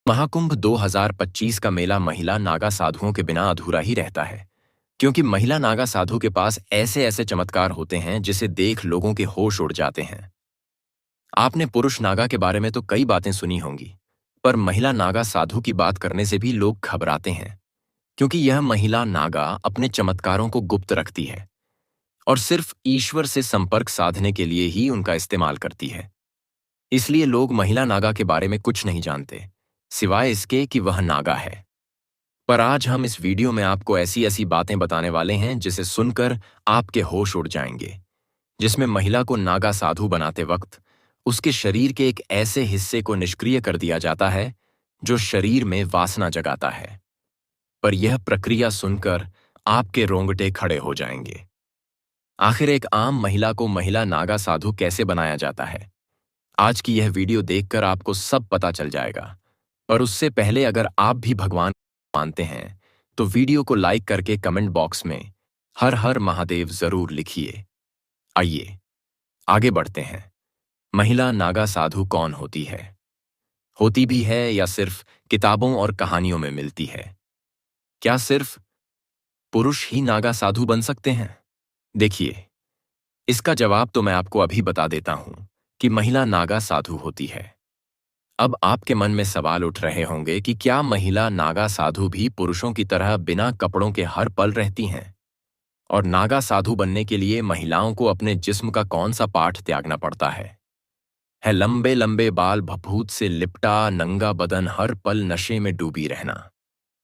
महाकुंभ 2025 का मेला महिला नागा साधुओं के बिना अधूरा ही रहता है, क्योंकि महिला नागा साधु के पास ऐसे ऐसे चमत्कार होते हैं जिसे देख लोगों के होश उड़ जाते हैं। आपने पुरुष नागा के बारे में तो कई बातें सुनी होंगी, पर महिला नागा साधु की बात करने से भी लोग घबराते हैं, क्योंकि यह महिला नागा अपने चमत्कारों को गुप्त रखती है और सिर्फ ईश्वर से संपर्क साधने के लिए ही उनका इस्तेमाल करती है। इसलिए लोग महिला नागा के बारे में कुछ नहीं जानते, सिवाय इसके कि वह नागा है। पर आज हम इस वीडियो में आपको ऐसी ऐसी बातें बताने वाले हैं जिसे सुनकर आपके होश उड़ जाएंगे, जिसमें महिला को नागा साधु बनाते वक्त उसके शरीर के एक ऐसे हिस्से को निष्क्रिय कर दिया जाता है जो शरीर में वासना जगाता है। पर यह प्रक्रिया सुनकर आपके रोंगटे खड़े हो जाएंगे। आखिर एक आम महिला को महिला नागा साधु कैसे बनाया जाता है? आज की यह वीडियो देखकर आपको सब पता चल जाएगा। पर उससे पहले अगर आप भी भगवान मानते हैं तो वीडियो को लाइक करके कमेंट बॉक्स में हर हर महादेव जरूर लिखिए। आइए आगे बढ़ते हैं। महिला नागा साधु कौन होती है? होती भी है या सिर्फ किताबों और कहानियों में मिलती है? क्या सिर्फ पुरुष ही नागा साधु बन सकते हैं? देखिए, इसका जवाब तो मैं आपको अभी बता देता हूं कि महिला नागा साधु होती है। अब आपके मन में सवाल उठ रहे होंगे कि क्या महिला नागा साधु भी पुरुषों की तरह बिना कपड़ों के हर पल रहती हैं? और नागा साधु बनने के लिए महिलाओं को अपने जिस्म का कौन सा पार्ट त्यागना पड़ता है? लंबे लंबे बाल, भभूत से लिपटा नंगा बदन, हर पल नशे में डूबी रहना।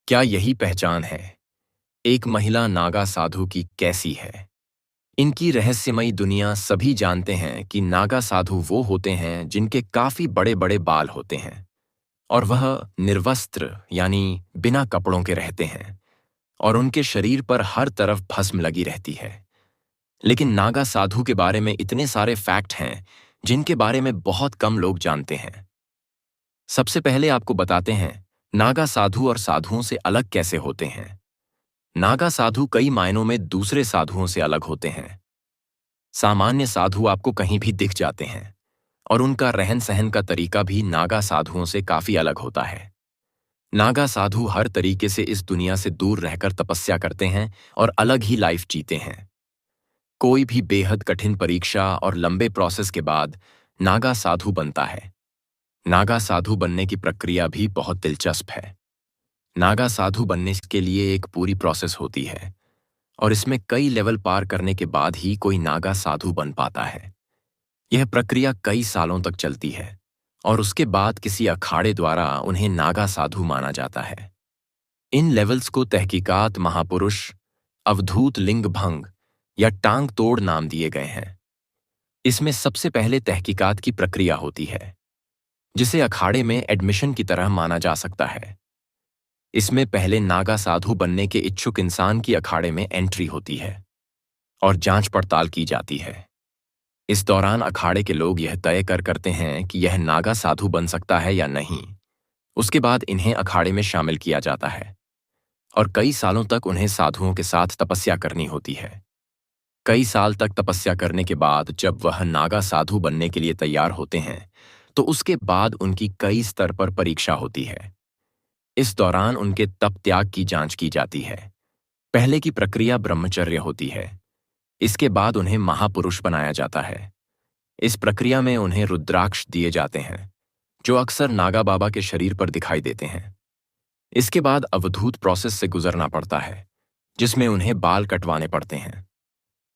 क्या यही पहचान है एक महिला नागा साधु की? कैसी है इनकी रहस्यमयी दुनिया? सभी जानते हैं कि नागा साधु वो होते हैं जिनके काफी बड़े बड़े बाल होते हैं और वह निर्वस्त्र यानी बिना कपड़ों के रहते हैं और उनके शरीर पर हर तरफ भस्म लगी रहती है। लेकिन नागा साधु के बारे में इतने सारे फैक्ट हैं जिनके बारे में बहुत कम लोग जानते हैं। सबसे पहले आपको बताते हैं नागा साधु और साधुओं से अलग कैसे होते हैं। नागा साधु कई मायनों में दूसरे साधुओं से अलग होते हैं। सामान्य साधु आपको कहीं भी दिख जाते हैं और उनका रहन सहन का तरीका भी नागा साधुओं से काफी अलग होता है। नागा साधु हर तरीके से इस दुनिया से दूर रहकर तपस्या करते हैं और अलग ही लाइफ जीते हैं। कोई भी बेहद कठिन परीक्षा और लंबे प्रोसेस के बाद नागा साधु बनता है। नागा साधु बनने की प्रक्रिया भी बहुत दिलचस्प है। नागा साधु बनने के लिए एक पूरी प्रोसेस होती है और इसमें कई लेवल पार करने के बाद ही कोई नागा साधु बन पाता है। यह प्रक्रिया कई सालों तक चलती है और उसके बाद किसी अखाड़े द्वारा उन्हें नागा साधु माना जाता है। इन लेवल्स को तहकीकात महापुरुष, अवधूत लिंग भंग या टांग तोड़ नाम दिए गए हैं। इसमें सबसे पहले तहकीकात की प्रक्रिया होती है, जिसे अखाड़े में एडमिशन की तरह माना जा सकता है। इसमें पहले नागा साधु बनने के इच्छुक इंसान की अखाड़े में एंट्री होती है और जांच पड़ताल की जाती है। इस दौरान अखाड़े के लोग यह तय करते हैं कि यह नागा साधु बन सकता है या नहीं। उसके बाद इन्हें अखाड़े में शामिल किया जाता है और कई सालों तक उन्हें साधुओं के साथ तपस्या करनी होती है। कई साल तक तपस्या करने के बाद जब वह नागा साधु बनने के लिए तैयार होते हैं तो उसके बाद उनकी कई स्तर पर परीक्षा होती है। इस दौरान उनके तप त्याग की जांच की जाती है। पहले की प्रक्रिया ब्रह्मचर्य होती है। इसके बाद उन्हें महापुरुष बनाया जाता है। इस प्रक्रिया में उन्हें रुद्राक्ष दिए जाते हैं, जो अक्सर नागा बाबा के शरीर पर दिखाई देते हैं। इसके बाद अवधूत प्रोसेस से गुजरना पड़ता है, जिसमें उन्हें बाल कटवाने पड़ते हैं,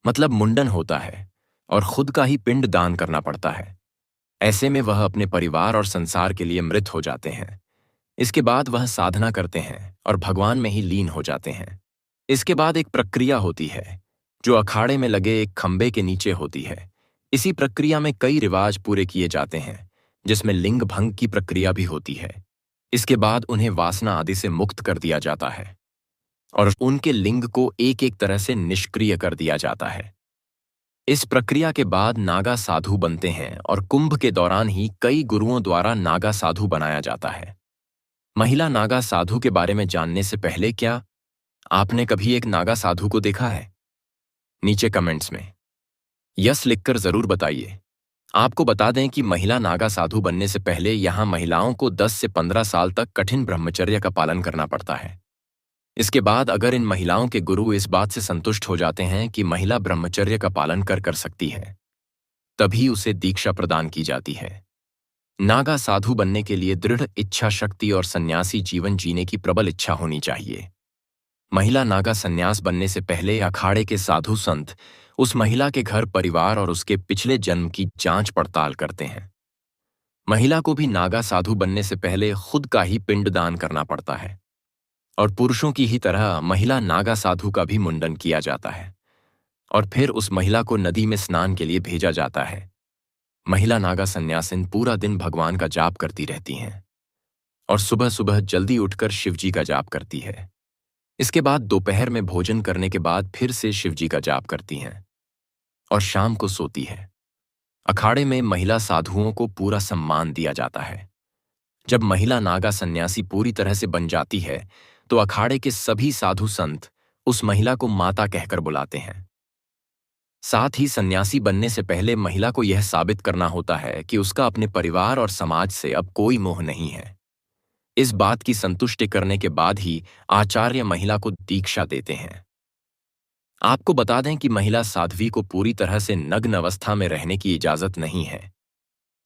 मतलब मुंडन होता है और खुद का ही पिंड दान करना पड़ता है। ऐसे में वह अपने परिवार और संसार के लिए मृत हो जाते हैं। इसके बाद वह साधना करते हैं और भगवान में ही लीन हो जाते हैं। इसके बाद एक प्रक्रिया होती है जो अखाड़े में लगे एक खंबे के नीचे होती है। इसी प्रक्रिया में कई रिवाज पूरे किए जाते हैं, जिसमें लिंग भंग की प्रक्रिया भी होती है। इसके बाद उन्हें वासना आदि से मुक्त कर दिया जाता है और उनके लिंग को एक एक तरह से निष्क्रिय कर दिया जाता है। इस प्रक्रिया के बाद नागा साधु बनते हैं और कुंभ के दौरान ही कई गुरुओं द्वारा नागा साधु बनाया जाता है। महिला नागा साधु के बारे में जानने से पहले क्या आपने कभी एक नागा साधु को देखा है? नीचे कमेंट्स में यस लिखकर जरूर बताइए। आपको बता दें कि महिला नागा साधु बनने से पहले यहाँ महिलाओं को 10 से 15 साल तक कठिन ब्रह्मचर्य का पालन करना पड़ता है। इसके बाद अगर इन महिलाओं के गुरु इस बात से संतुष्ट हो जाते हैं कि महिला ब्रह्मचर्य का पालन कर सकती है, तभी उसे दीक्षा प्रदान की जाती है। नागा साधु बनने के लिए दृढ़ इच्छा शक्ति और सन्यासी जीवन जीने की प्रबल इच्छा होनी चाहिए। महिला नागा सन्यास बनने से पहले अखाड़े के साधु संत उस महिला के घर परिवार और उसके पिछले जन्म की जांच पड़ताल करते हैं। महिला को भी नागा साधु बनने से पहले खुद का ही पिंडदान करना पड़ता है और पुरुषों की ही तरह महिला नागा साधु का भी मुंडन किया जाता है और फिर उस महिला को नदी में स्नान के लिए भेजा जाता है। महिला नागा सन्यासिन पूरा दिन भगवान का जाप करती रहती हैं और सुबह सुबह जल्दी उठकर शिवजी का जाप करती है। इसके बाद दोपहर में भोजन करने के बाद फिर से शिवजी का जाप करती हैं और शाम को सोती है। अखाड़े में महिला साधुओं को पूरा सम्मान दिया जाता है। जब महिला नागा सन्यासी पूरी तरह से बन जाती है तो अखाड़े के सभी साधु संत उस महिला को माता कहकर बुलाते हैं। साथ ही सन्यासी बनने से पहले महिला को यह साबित करना होता है कि उसका अपने परिवार और समाज से अब कोई मोह नहीं है। इस बात की संतुष्टि करने के बाद ही आचार्य महिला को दीक्षा देते हैं। आपको बता दें कि महिला साध्वी को पूरी तरह से नग्न अवस्था में रहने की इजाजत नहीं है।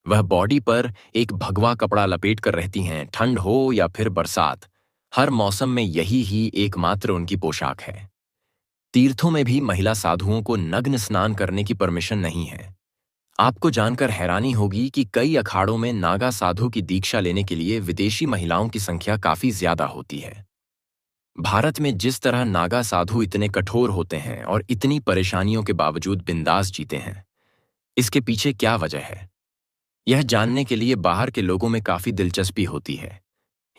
वह बॉडी पर एक भगवा कपड़ा लपेट कर रहती हैं, ठंड हो या फिर बरसात, हर मौसम में यही ही एकमात्र उनकी पोशाक है। तीर्थों में भी महिला साधुओं को नग्न स्नान करने की परमिशन नहीं है। आपको जानकर हैरानी होगी कि कई अखाड़ों में नागा साधु की दीक्षा लेने के लिए विदेशी महिलाओं की संख्या काफी ज्यादा होती है। भारत में जिस तरह नागा साधु इतने कठोर होते हैं और इतनी परेशानियों के बावजूद बिंदास जीते हैं, इसके पीछे क्या वजह है, यह जानने के लिए बाहर के लोगों में काफी दिलचस्पी होती है।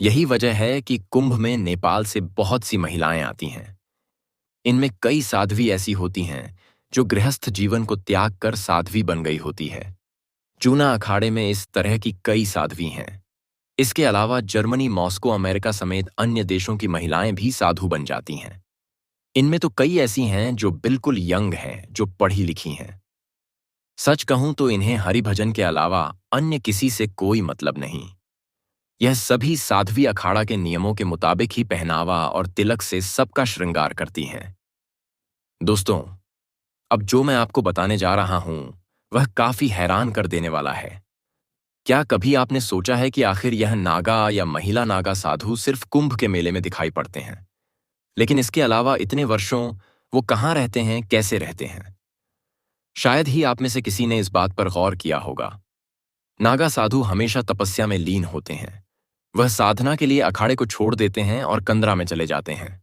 यही वजह है कि कुंभ में नेपाल से बहुत सी महिलाएं आती हैं। इनमें कई साध्वी ऐसी होती हैं जो गृहस्थ जीवन को त्याग कर साध्वी बन गई होती है। जूना अखाड़े में इस तरह की कई साध्वी हैं। इसके अलावा जर्मनी, मॉस्को, अमेरिका समेत अन्य देशों की महिलाएं भी साधु बन जाती हैं। इनमें तो कई ऐसी हैं जो बिल्कुल यंग हैं, जो पढ़ी लिखी हैं। सच कहूं तो इन्हें हरिभजन के अलावा अन्य किसी से कोई मतलब नहीं। यह सभी साध्वी अखाड़ा के नियमों के मुताबिक ही पहनावा और तिलक से सबका श्रृंगार करती हैं। दोस्तों, अब जो मैं आपको बताने जा रहा हूं वह काफी हैरान कर देने वाला है। क्या कभी आपने सोचा है कि आखिर यह नागा या महिला नागा साधु सिर्फ कुंभ के मेले में दिखाई पड़ते हैं, लेकिन इसके अलावा इतने वर्षों वो कहाँ रहते हैं, कैसे रहते हैं? शायद ही आप में से किसी ने इस बात पर गौर किया होगा। नागा साधु हमेशा तपस्या में लीन होते हैं। वह साधना के लिए अखाड़े को छोड़ देते हैं और कंदरा में चले जाते हैं।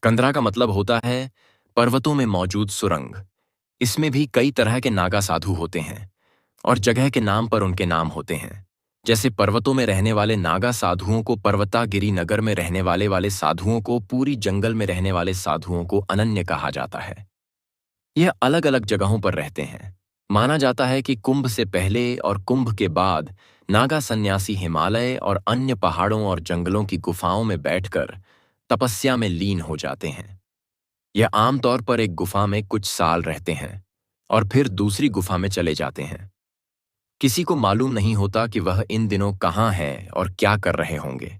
कंदरा का मतलब होता है पर्वतों में मौजूद सुरंग। इसमें भी कई तरह के नागा साधु होते हैं और जगह के नाम पर उनके नाम होते हैं। जैसे पर्वतों में रहने वाले नागा साधुओं को पर्वतागिरी नगर में रहने वाले साधुओं को पूरी जंगल में रहने वाले साधुओं को अनन्य कहा जाता है। यह अलग अलग जगहों पर रहते हैं। माना जाता है कि कुंभ से पहले और कुंभ के बाद नागा सन्यासी हिमालय और अन्य पहाड़ों और जंगलों की गुफाओं में बैठकर तपस्या में लीन हो जाते हैं। यह आमतौर पर एक गुफा में कुछ साल रहते हैं और फिर दूसरी गुफा में चले जाते हैं। किसी को मालूम नहीं होता कि वह इन दिनों कहाँ है और क्या कर रहे होंगे।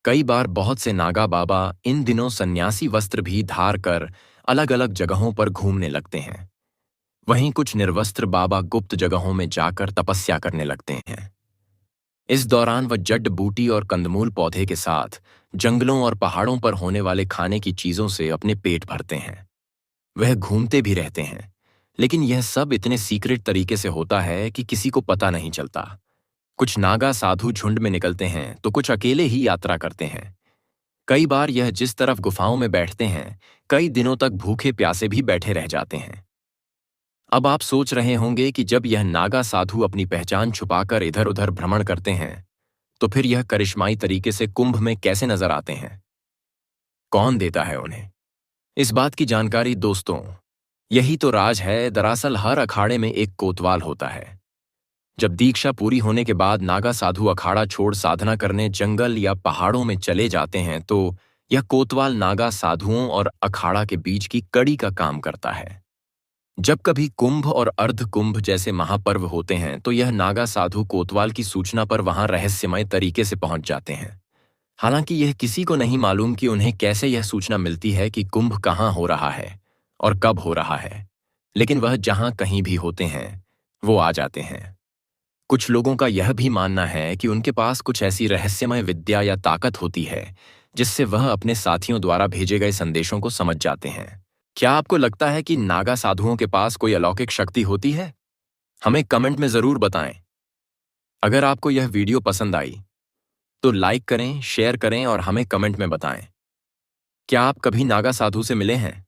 कई बार बहुत से नागा बाबा इन दिनों सन्यासी वस्त्र भी धार कर अलग अलग जगहों पर घूमने लगते हैं। वहीं कुछ निर्वस्त्र बाबा गुप्त जगहों में जाकर तपस्या करने लगते हैं। इस दौरान वह जड़ बूटी और कंदमूल पौधे के साथ जंगलों और पहाड़ों पर होने वाले खाने की चीजों से अपने पेट भरते हैं। वह घूमते भी रहते हैं, लेकिन यह सब इतने सीक्रेट तरीके से होता है कि किसी को पता नहीं चलता। कुछ नागा साधु झुंड में निकलते हैं तो कुछ अकेले ही यात्रा करते हैं। कई बार यह जिस तरफ गुफाओं में बैठते हैं, कई दिनों तक भूखे प्यासे भी बैठे रह जाते हैं। अब आप सोच रहे होंगे कि जब यह नागा साधु अपनी पहचान छुपाकर इधर उधर भ्रमण करते हैं तो फिर यह करिश्माई तरीके से कुंभ में कैसे नजर आते हैं? कौन देता है उन्हें इस बात की जानकारी? दोस्तों, यही तो राज है। दरअसल हर अखाड़े में एक कोतवाल होता है। जब दीक्षा पूरी होने के बाद नागा साधु अखाड़ा छोड़ साधना करने जंगल या पहाड़ों में चले जाते हैं तो यह कोतवाल नागा साधुओं और अखाड़ा के बीच की कड़ी का काम करता है। जब कभी कुंभ और अर्ध कुंभ जैसे महापर्व होते हैं तो यह नागा साधु कोतवाल की सूचना पर वहां रहस्यमय तरीके से पहुंच जाते हैं। हालांकि यह किसी को नहीं मालूम कि उन्हें कैसे यह सूचना मिलती है कि कुंभ कहाँ हो रहा है और कब हो रहा है, लेकिन वह जहां कहीं भी होते हैं वो आ जाते हैं। कुछ लोगों का यह भी मानना है कि उनके पास कुछ ऐसी रहस्यमय विद्या या ताकत होती है जिससे वह अपने साथियों द्वारा भेजे गए संदेशों को समझ जाते हैं। क्या आपको लगता है कि नागा साधुओं के पास कोई अलौकिक शक्ति होती है? हमें कमेंट में जरूर बताएं। अगर आपको यह वीडियो पसंद आई तो लाइक करें, शेयर करें और हमें कमेंट में बताएं। क्या आप कभी नागा साधु से मिले हैं?